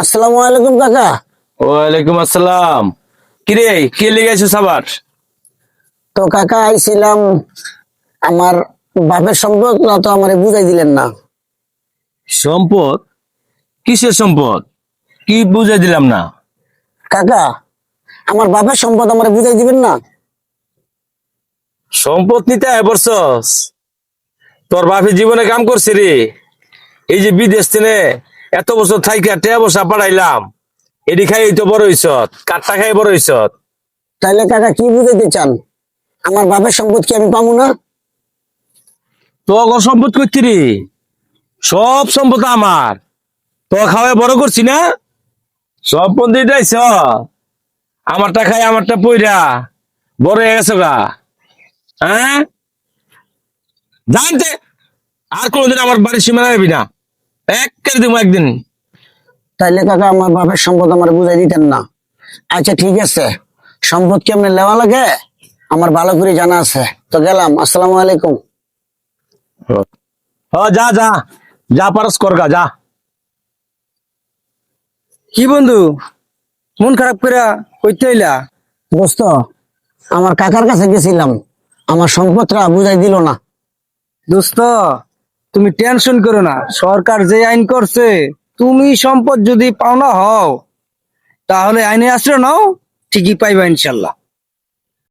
আসসালামু আলাইকুম কাকা। ওয়ালাইকুম আসসালাম। কিরে কি লেগেছো আবার? তো কাকা আইছিলাম, আমার বাপের সম্পদ না তো আমারে বুঝাই দিলেন না। সম্পদ? কিসের সম্পদ? কি বুঝাই দিলাম না? কাকা, আমার বাপের সম্পদ আমারে বুঝাই দিবেন না? সম্পদ নিতে আয় বলছস? তোর বাপে জীবনে কাম করছে রে। এই যে বিদেশ থেকে এত বছর থাইকা টেয়া বসা পাঠাইলাম, এটি খাই তো বড় হইছত, কাঠটা খাই বড় হইছত। তাইলে কাকা কি বুঝাইতে চান? আমার বাপের সম্পদ কি আমি পাবো না? তো সম্পদ করছি রে, সব সম্পদ আমার। তো খাওয়াই বড় করছি না, সম্পদ দিতেছ। আমারটা খাই আমারটা পইরা বড় হয়ে গেছে গা। হ্যাঁ, জানতে আর কোনোদিন আমার বাড়ির সীমানা যাবি না। এক করে দিব একদিন। তাইলে কাকা আমার বাপের সম্পদ আমারে বুঝাই দিতেন না। আচ্ছা ঠিক আছে, সম্পদ কেমনে নেওয়া লাগে আমার ভালো করে জানা আছে। তো গেলাম, আসসালামু আলাইকুম। যা যা যা পারস করগা যা। কি বন্ধু, মন খারাপ করে কইতে হইলা? দোস্ত, আমার কাকার কাছে গেছিলাম, আমার সম্পদটা বুঝাই দিল না। দোস্ত, তুমি টেনশন করো না, সরকার যে আইন করছে, তুমি সম্পদ যদি পাওনা হও তাহলে আইনে আশ্রয় নাও, ঠিকই পাইবা ইনশাল্লাহ।